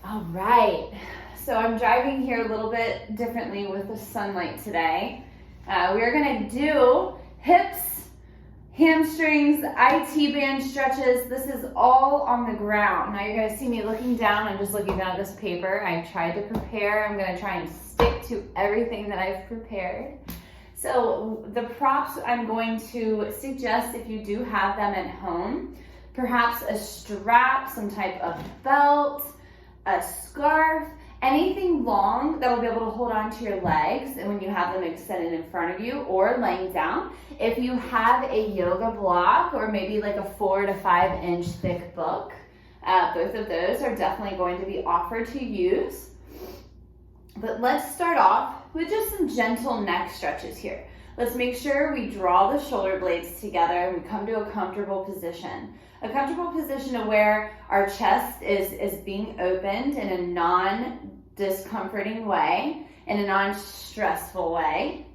All right, so I'm driving here a little bit differently with the sunlight today. We are gonna do hips, hamstrings, IT band stretches. This is all on the ground. Now you're gonna see me looking down. I'm just looking down at this paper. I tried to prepare. I'm gonna try and stick to everything that I've prepared. So the props I'm going to suggest, if you do have them at home, perhaps a strap, some type of belt, a scarf, anything long that will be able to hold on to your legs and when you have them extended in front of you or laying down. If you have a yoga block or maybe like a 4 to 5 inch thick book, both of those are definitely going to be offered to use. But let's start off with just some gentle neck stretches here. Let's make sure we draw the shoulder blades together and we come to a comfortable position. A comfortable position of where our chest is being opened in a non-discomforting way, in a non-stressful way.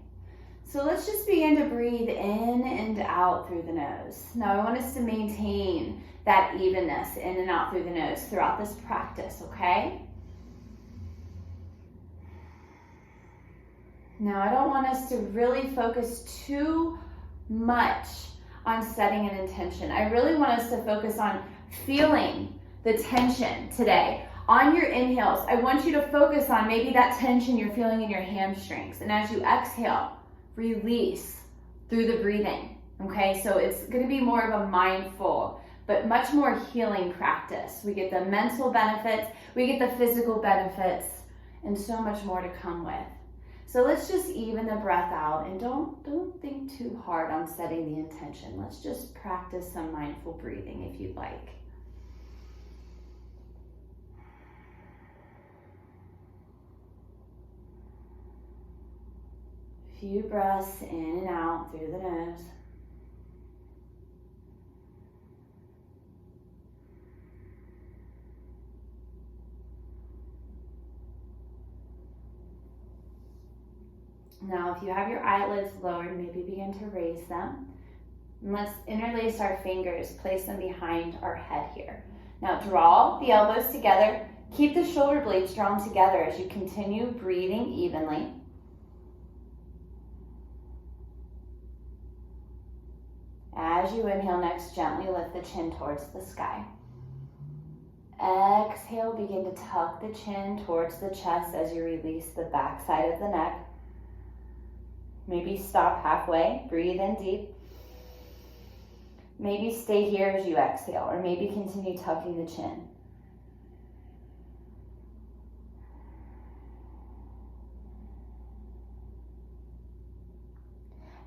So let's just begin to breathe in and out through the nose. Now I want us to maintain that evenness in and out through the nose throughout this practice, okay? Now I don't want us to really focus too much on setting an intention. I really want us to focus on feeling the tension today. On your inhales, I want you to focus on maybe that tension you're feeling in your hamstrings. And as you exhale, release through the breathing, okay? So it's gonna be more of a mindful, but much more healing practice. We get the mental benefits, we get the physical benefits, and so much more to come with. So let's just even the breath out and don't think too hard on setting the intention. Let's just practice some mindful breathing if you'd like. Few breaths in and out through the nose. Now, if you have your eyelids lowered, maybe begin to raise them. And let's interlace our fingers, place them behind our head here. Now, draw the elbows together. Keep the shoulder blades drawn together as you continue breathing evenly. As you inhale next, gently lift the chin towards the sky. Exhale, begin to tuck the chin towards the chest as you release the back side of the neck. Maybe stop halfway, breathe in deep. Maybe stay here as you exhale, or maybe continue tucking the chin.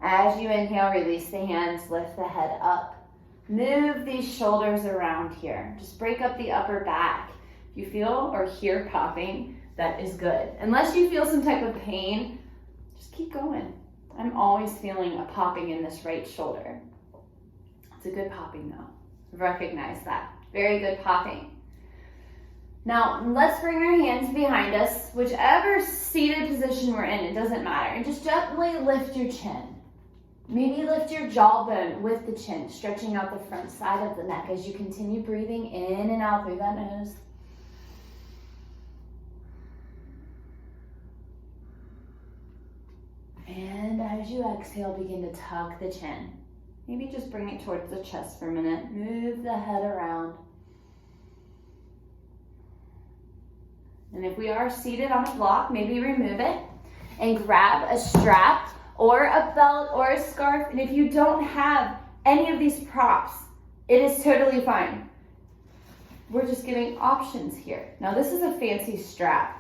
As you inhale, release the hands, lift the head up. Move these shoulders around here. Just break up the upper back. If you feel or hear popping, that is good. Unless you feel some type of pain, just keep going. I'm always feeling a popping in this right shoulder. It's a good popping though. Recognize that. Very good popping. Now, let's bring our hands behind us. Whichever seated position we're in, it doesn't matter. And just gently lift your chin. Maybe lift your jawbone with the chin, stretching out the front side of the neck as you continue breathing in and out through that nose. And as you exhale, begin to tuck the chin. Maybe just bring it towards the chest for a minute. Move the head around. And if we are seated on a block, maybe remove it and grab a strap or a belt or a scarf. And if you don't have any of these props, it is totally fine. We're just giving options here. Now this is a fancy strap.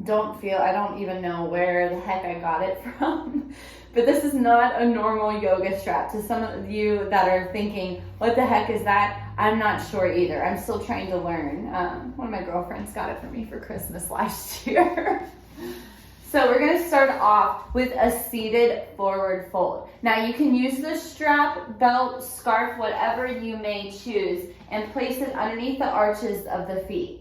I don't even know where the heck I got it from, but this is not a normal yoga strap. To some of you that are thinking, what the heck is that? I'm not sure either. I'm still trying to learn. One of my girlfriends got it for me for Christmas last year. So we're gonna start off with a seated forward fold. Now you can use the strap, belt, scarf, whatever you may choose, and place it underneath the arches of the feet.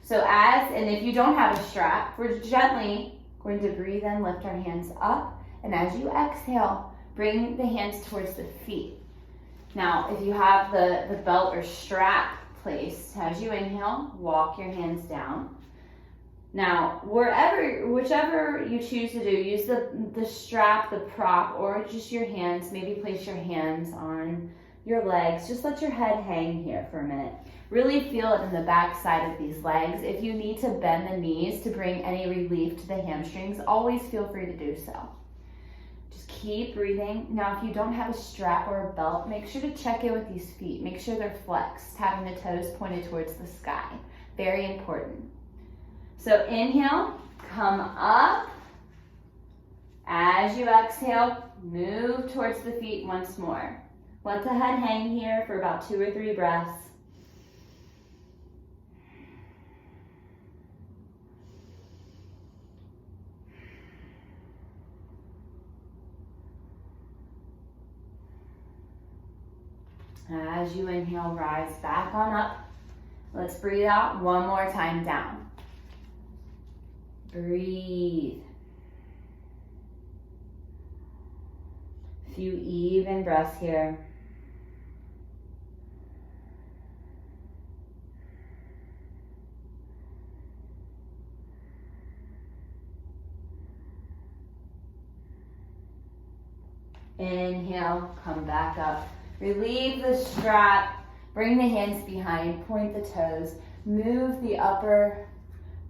So and if you don't have a strap, we're gently going to breathe in, lift our hands up, and as you exhale, bring the hands towards the feet. Now, if you have the belt or strap placed. As you inhale, walk your hands down. Now, whichever you choose to do, use the strap, the prop, or just your hands. Maybe place your hands on your legs. Just let your head hang here for a minute. Really feel it in the back side of these legs. If you need to bend the knees to bring any relief to the hamstrings, always feel free to do so. Just keep breathing. Now, if you don't have a strap or a belt, make sure to check in with these feet. Make sure they're flexed, having the toes pointed towards the sky. Very important. So inhale, come up. As you exhale, move towards the feet once more. Let the head hang here for about 2 or 3 breaths. As you inhale, rise back on up. Let's breathe out one more time down. Breathe. A few even breaths here. Inhale, come back up. Relieve the strap, bring the hands behind, point the toes, move the upper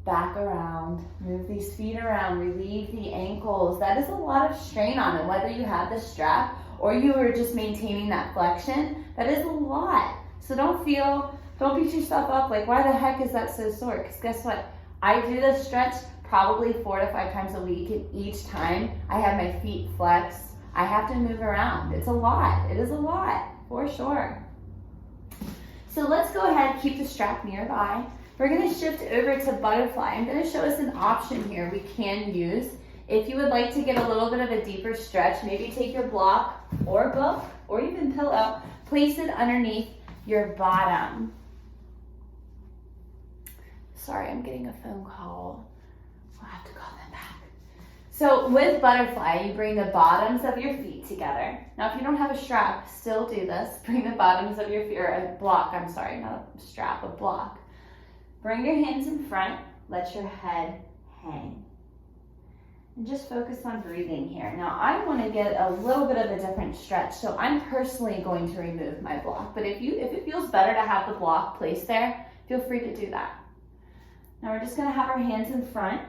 back around, move these feet around, relieve the ankles. That is a lot of strain on it, whether you have the strap or you are just maintaining that flexion. That is a lot. So don't beat yourself up like, why the heck is that so sore? Because guess what? I do this stretch probably 4 to 5 times a week, and each time I have my feet flexed. I have to move around. It's a lot. It is a lot, for sure. So let's go ahead, keep the strap nearby. We're gonna shift over to butterfly. I'm gonna show us an option here we can use. If you would like to get a little bit of a deeper stretch, maybe take your block or book or even pillow, place it underneath your bottom. Sorry, I'm getting a phone call. I'll have to call them back. So with butterfly, you bring the bottoms of your feet together. Now, if you don't have a strap, still do this. Bring the bottoms of your feet, or a block, I'm sorry, not a strap, a block. Bring your hands in front, let your head hang. And just focus on breathing here. Now, I want to get a little bit of a different stretch, so I'm personally going to remove my block. But if it feels better to have the block placed there, feel free to do that. Now, we're just going to have our hands in front.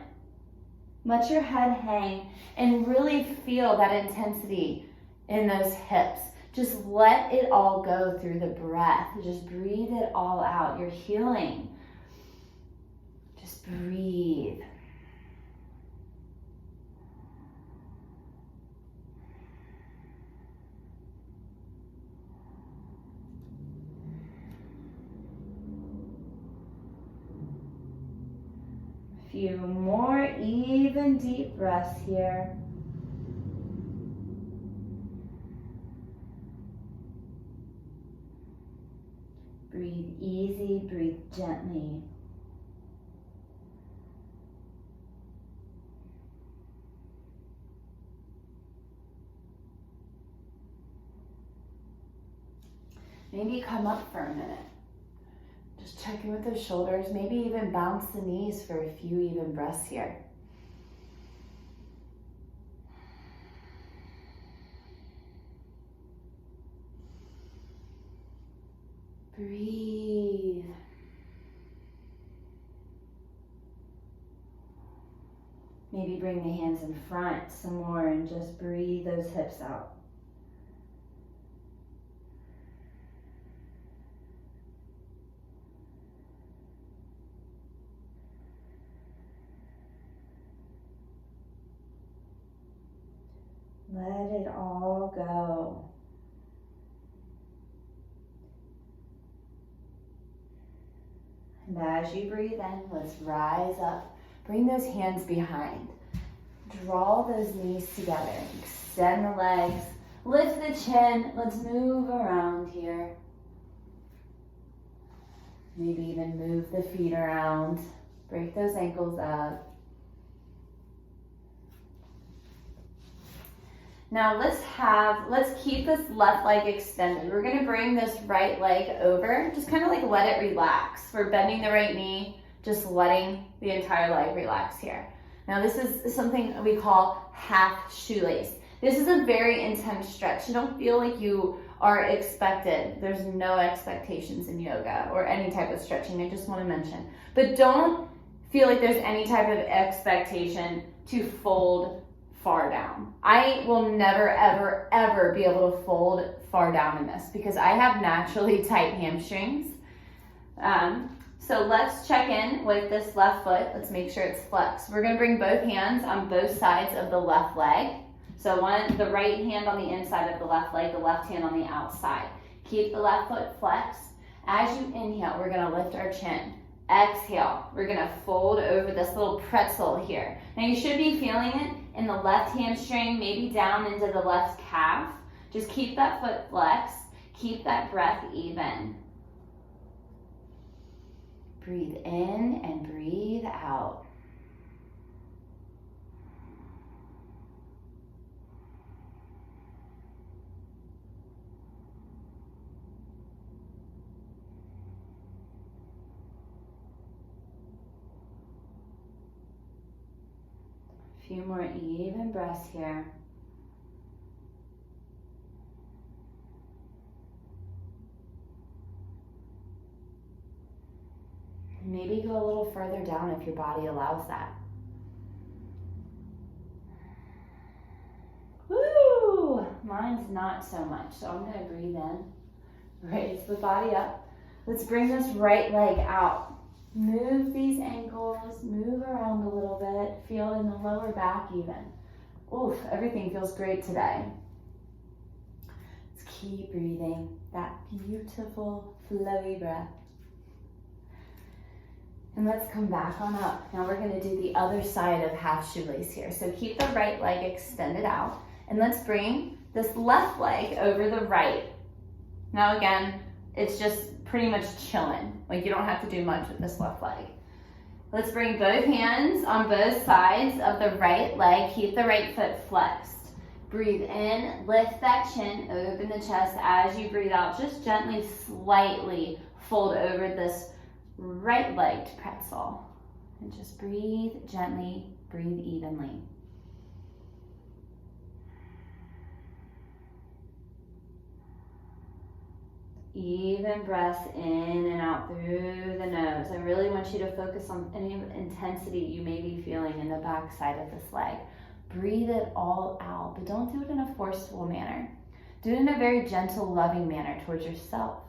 Let your head hang and really feel that intensity in those hips. Just let it all go through the breath. Just breathe it all out. You're healing. Just breathe. Few more even deep breaths here. Breathe easy, breathe gently. Maybe come up for a minute. Just check in with the shoulders, maybe even bounce the knees for a few even breaths here. Breathe. Maybe bring the hands in front some more and just breathe those hips out. Let it all go. And as you breathe in, let's rise up. Bring those hands behind. Draw those knees together. Extend the legs. Lift the chin. Let's move around here. Maybe even move the feet around. Break those ankles up. Now let's keep this left leg extended. We're gonna bring this right leg over, just kind of like let it relax. We're bending the right knee, just letting the entire leg relax here. Now this is something we call half shoelace. This is a very intense stretch. You don't feel like you are expected. There's no expectations in yoga or any type of stretching, I just want to mention. But don't feel like there's any type of expectation to fold far down. I will never, ever, ever be able to fold far down in this because I have naturally tight hamstrings. So let's check in with this left foot. Let's make sure it's flexed. We're gonna bring both hands on both sides of the left leg. So the right hand on the inside of the left leg, the left hand on the outside. Keep the left foot flexed. As you inhale, we're gonna lift our chin. Exhale, we're gonna fold over this little pretzel here. Now you should be feeling it in the left hamstring, maybe down into the left calf. Just keep that foot flexed. Keep that breath even. Breathe in and breathe out. A few more even breaths here. Maybe go a little further down if your body allows that. Woo! Mine's not so much, so I'm gonna breathe in. Raise the body up. Let's bring this right leg out. Move these ankles, move around a little bit. Feel in the lower back even. Oof, everything feels great today. Let's keep breathing that beautiful flowy breath. And let's come back on up. Now we're gonna do the other side of half shoelace here. So keep the right leg extended out and let's bring this left leg over the right. Now again, it's just pretty much chilling. Like you don't have to do much with this left leg. Let's bring both hands on both sides of the right leg. Keep the right foot flexed. Breathe in, lift that chin, open the chest. As you breathe out, just gently, slightly fold over this right-legged pretzel. And just breathe gently, breathe evenly. Even breath in and out through the nose. I really want you to focus on any intensity you may be feeling in the back side of this leg. Breathe it all out, but don't do it in a forceful manner. Do it in a very gentle, loving manner towards yourself.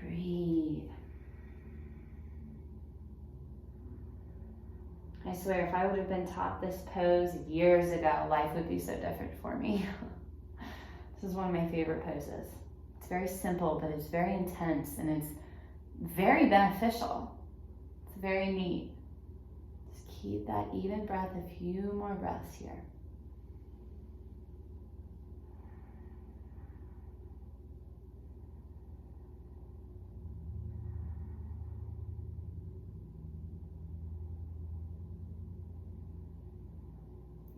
Breathe. I swear, if I would have been taught this pose years ago, life would be so different for me. This is one of my favorite poses. It's very simple, but it's very intense and it's very beneficial. It's very neat. Just keep that even breath, a few more breaths here.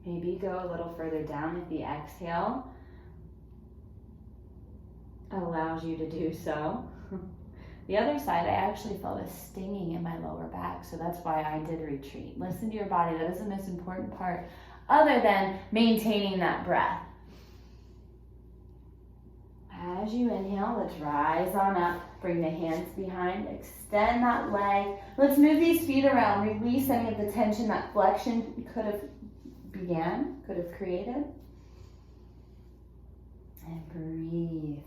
Maybe go a little further down if the exhale allows you to do so. The other side, I actually felt a stinging in my lower back, so that's why I did retreat. Listen to your body. That is the most important part, other than maintaining that breath. As you inhale, let's rise on up. Bring the hands behind, extend that leg. Let's move these feet around. Release any of the tension that flexion could have created. And breathe.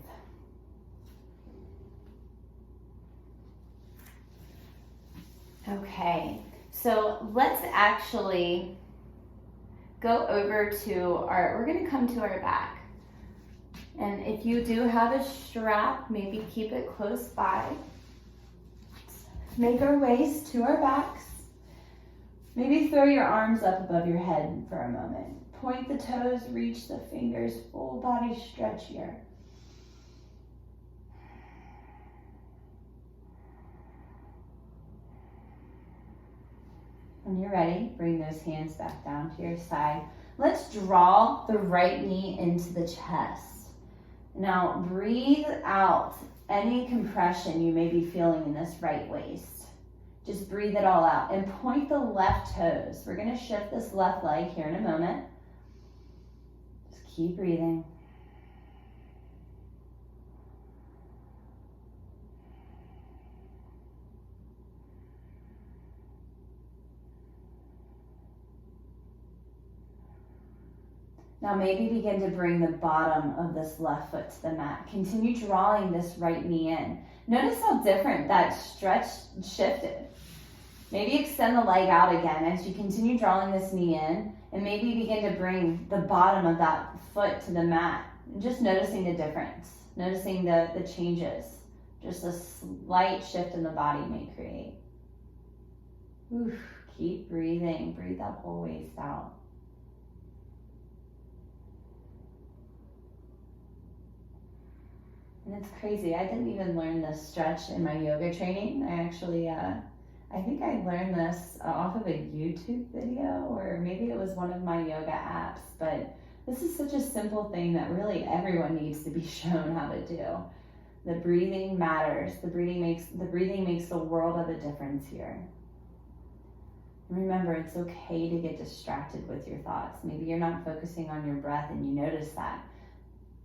Okay, so let's actually go over to we're gonna come to our back. And if you do have a strap, maybe keep it close by. Make our ways to our backs. Maybe throw your arms up above your head for a moment. Point the toes, reach the fingers, full body stretch here. When you're ready, bring those hands back down to your side. Let's draw the right knee into the chest. Now breathe out any compression you may be feeling in this right waist. Just breathe it all out and point the left toes. We're going to shift this left leg here in a moment. Just keep breathing. Now maybe begin to bring the bottom of this left foot to the mat. Continue drawing this right knee in. Notice how different that stretch shifted. Maybe extend the leg out again as you continue drawing this knee in, and maybe begin to bring the bottom of that foot to the mat. Just noticing the difference, noticing the changes. Just a slight shift in the body may create. Oof, keep breathing. Breathe that whole waist out. And it's crazy, I didn't even learn this stretch in my yoga training. I actually, I think I learned this off of a YouTube video, or maybe it was one of my yoga apps, but this is such a simple thing that really everyone needs to be shown how to do. The breathing matters. The breathing makes the world of a difference here. And remember, it's okay to get distracted with your thoughts. Maybe you're not focusing on your breath and you notice that.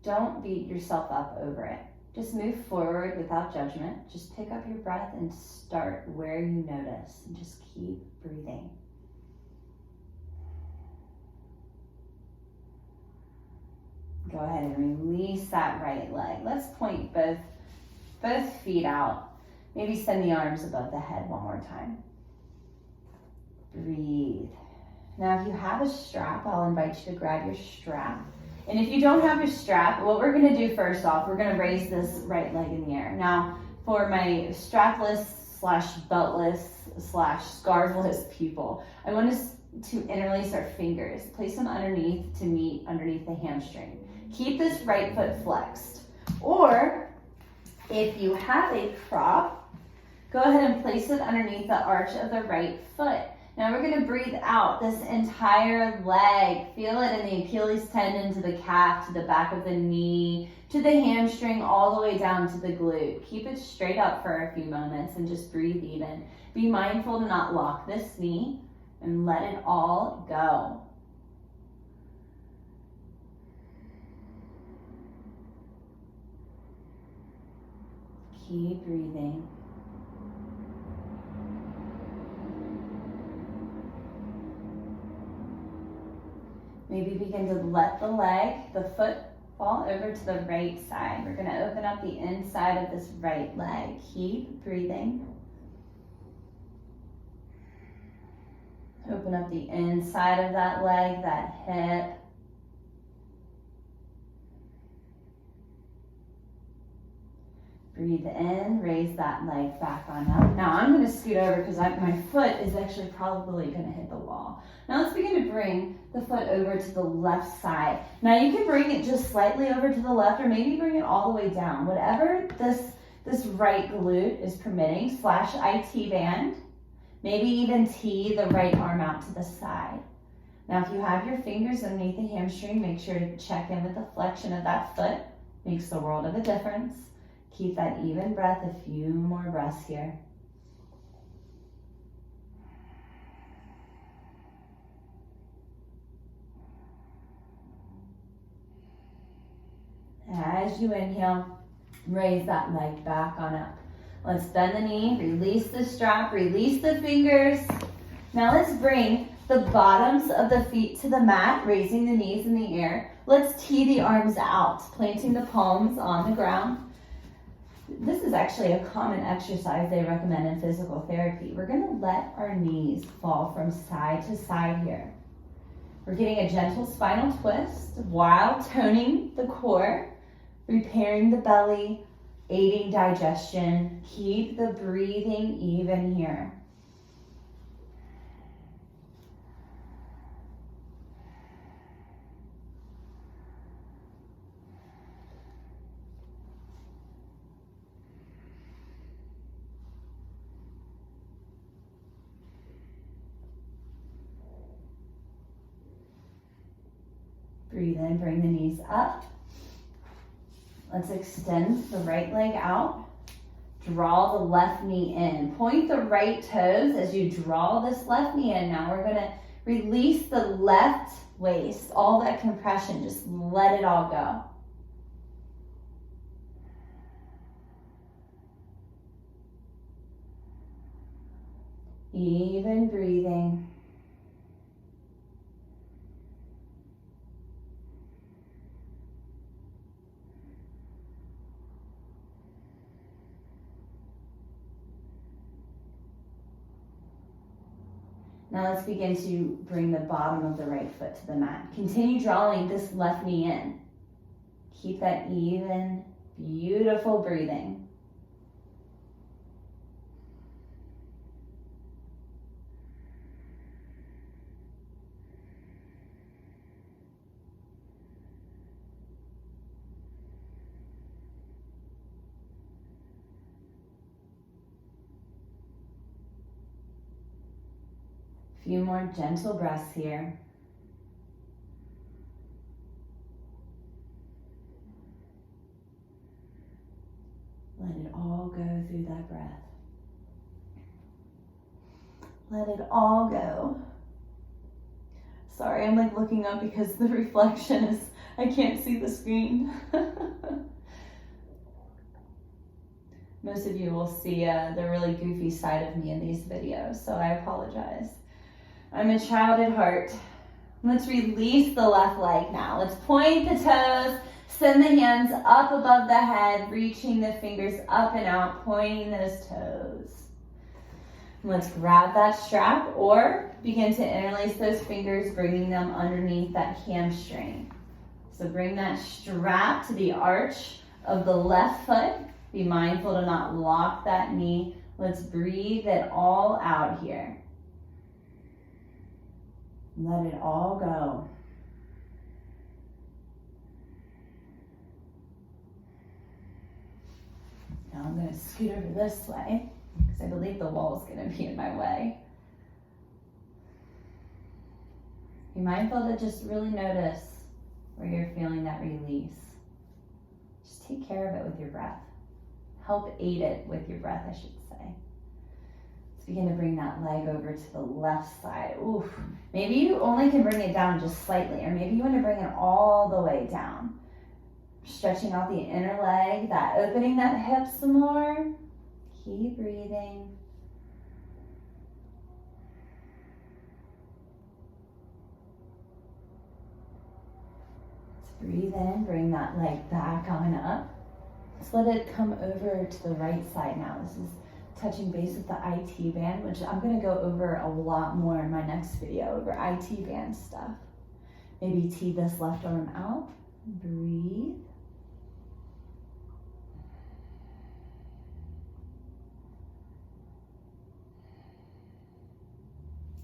Don't beat yourself up over it. Just move forward without judgment. Just pick up your breath and start where you notice, and just keep breathing. Go ahead and release that right leg. Let's point both feet out. Maybe send the arms above the head one more time. Breathe. Now if you have a strap, I'll invite you to grab your strap. And if you don't have your strap, what we're gonna do first off, we're gonna raise this right leg in the air. Now, for my strapless / beltless / scarfless people, I want us to interlace our fingers. Place them underneath to meet underneath the hamstring. Keep this right foot flexed. Or, if you have a prop, go ahead and place it underneath the arch of the right foot. Now we're going to breathe out this entire leg. Feel it in the Achilles tendon, to the calf, to the back of the knee, to the hamstring, all the way down to the glute. Keep it straight up for a few moments and just breathe even. Be mindful to not lock this knee and let it all go. Keep breathing. Maybe begin to let the foot fall over to the right side. We're going to open up the inside of this right leg. Keep breathing. Open up the inside of that leg, that hip. Breathe in, raise that leg back on up. Now I'm going to scoot over because my foot is actually probably going to hit the wall. Now let's begin to bring the foot over to the left side. Now you can bring it just slightly over to the left, or maybe bring it all the way down. Whatever this right glute is permitting, / IT band. Maybe even tee the right arm out to the side. Now if you have your fingers underneath the hamstring, make sure to check in with the flexion of that foot. Makes the world of a difference. Keep that even breath, a few more breaths here. As you inhale, raise that leg back on up. Let's bend the knee, release the strap, release the fingers. Now let's bring the bottoms of the feet to the mat, raising the knees in the air. Let's tee the arms out, planting the palms on the ground. This is actually a common exercise they recommend in physical therapy. We're going to let our knees fall from side to side here. We're getting a gentle spinal twist while toning the core, repairing the belly, aiding digestion. Keep the breathing even here. Breathe in, bring the knees up. Let's extend the right leg out. Draw the left knee in. Point the right toes as you draw this left knee in. Now we're gonna release the left waist. All that compression, just let it all go. Even breathing. Now let's begin to bring the bottom of the right foot to the mat. Continue drawing this left knee in. Keep that even, beautiful breathing. Few more gentle breaths here. Let it all go through that breath. Let it all go. Sorry, I'm like looking up because the reflection is, I can't see the screen. Most of you will see the really goofy side of me in these videos, so I apologize. I'm a child at heart. Let's release the left leg now. Let's point the toes, send the hands up above the head, reaching the fingers up and out, pointing those toes. And let's grab that strap or begin to interlace those fingers, bringing them underneath that hamstring. So bring that strap to the arch of the left foot. Be mindful to not lock that knee. Let's breathe it all out here. Let it all go. Now I'm going to scoot over this way because I believe the wall is going to be in my way. Be mindful to just really notice where you're feeling that release. Just take care of it with your breath. Help aid it with your breath, I should say. Let's begin to bring that leg over to the left side. Oof. Maybe you only can bring it down just slightly, or maybe you want to bring it all the way down. Stretching out the inner leg, opening that hip some more. Keep breathing. Let's breathe in, bring that leg back on up. Let's let it come over to the right side now. This is touching base with the IT band, which I'm going to go over a lot more in my next video over IT band stuff. Maybe tee this left arm out. Breathe.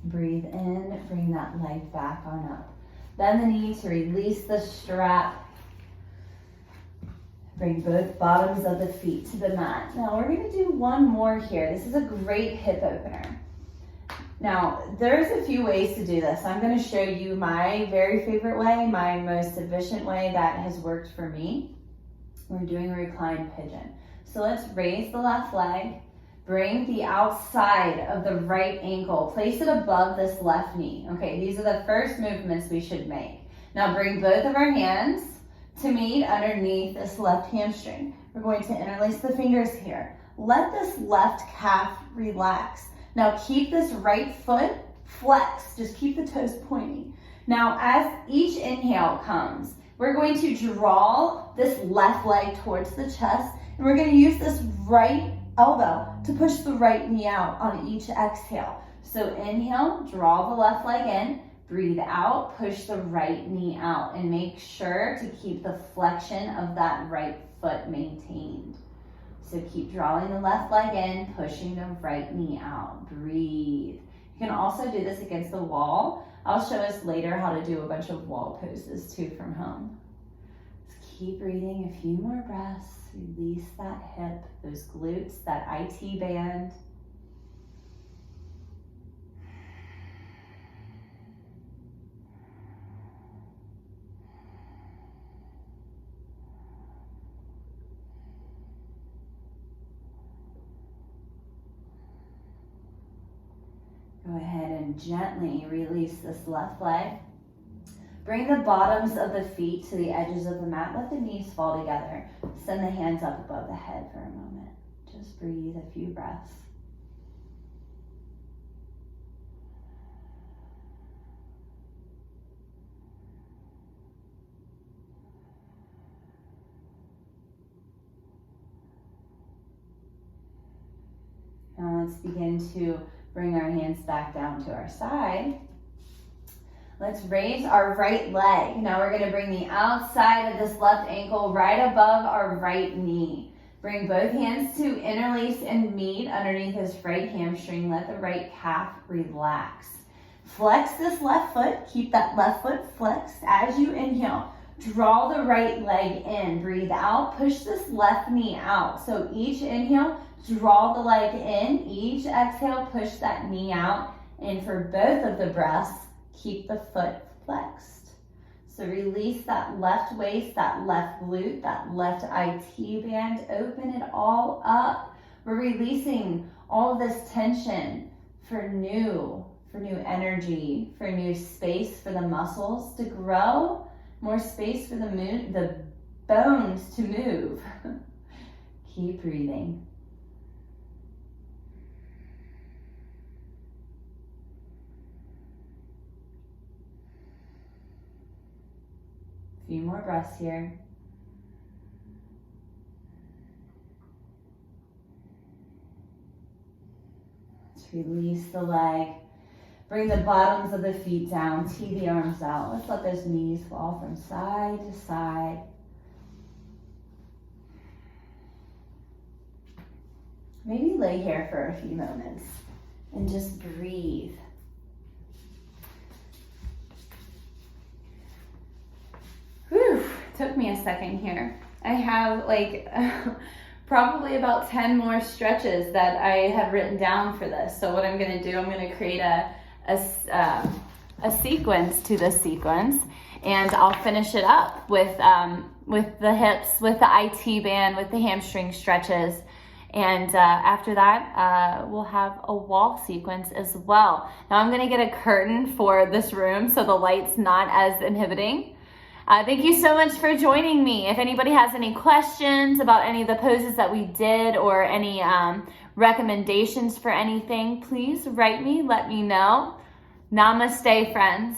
Breathe in, bring that leg back on up. Bend the knee to release the strap. Bring both bottoms of the feet to the mat. Now we're going to do one more here. This is a great hip opener. Now there's a few ways to do this. I'm going to show you my very favorite way, my most efficient way that has worked for me. We're doing a reclined pigeon. So let's raise the left leg. Bring the outside of the right ankle. Place it above this left knee. Okay, these are the first movements we should make. Now bring both of our hands to meet underneath this left hamstring. We're going to interlace the fingers here. Let this left calf relax. Now keep this right foot flexed. Just keep the toes pointing. Now as each inhale comes, we're going to draw this left leg towards the chest, and we're going to use this right elbow to push the right knee out on each exhale. So inhale, draw the left leg in. Breathe out, push the right knee out, and make sure to keep the flexion of that right foot maintained. So keep drawing the left leg in, pushing the right knee out. Breathe. You can also do this against the wall. I'll show us later how to do a bunch of wall poses too from home. Just keep breathing, a few more breaths. Release that hip, those glutes, that IT band. then gently release this left leg. Bring the bottoms of the feet to the edges of the mat. Let the knees fall together. Send the hands up above the head for a moment. Just breathe a few breaths. Now let's begin to bring our hands back down to our side. Let's raise our right leg. Now we're going to bring the outside of this left ankle right above our right knee. Bring both hands to interlace and meet underneath this right hamstring. Let the right calf relax. Flex this left foot. Keep that left foot flexed. As you inhale, draw the right leg in. Breathe out. Push this left knee out. So each inhale, draw the leg in. Each exhale, push that knee out. And for both of the breaths, keep the foot flexed. So release that left waist, that left glute, that left IT band. Open it all up. We're releasing all of this tension for new energy, for new space for the muscles to grow, more space for the bones to move. Keep breathing. A few more breaths here. Let's release the leg. Bring the bottoms of the feet down. Tee the arms out. Let's let those knees fall from side to side. Maybe lay here for a few moments and just breathe. Whew, took me a second here. I have probably about 10 more stretches that I had written down for this. So what I'm gonna do, I'm gonna create a sequence to this sequence, and I'll finish it up with the hips, with the IT band, with the hamstring stretches. And after that, we'll have a wall sequence as well. Now I'm gonna get a curtain for this room so the light's not as inhibiting. Thank you so much for joining me. If anybody has any questions about any of the poses that we did or any recommendations for anything, please write me, let me know. Namaste, friends.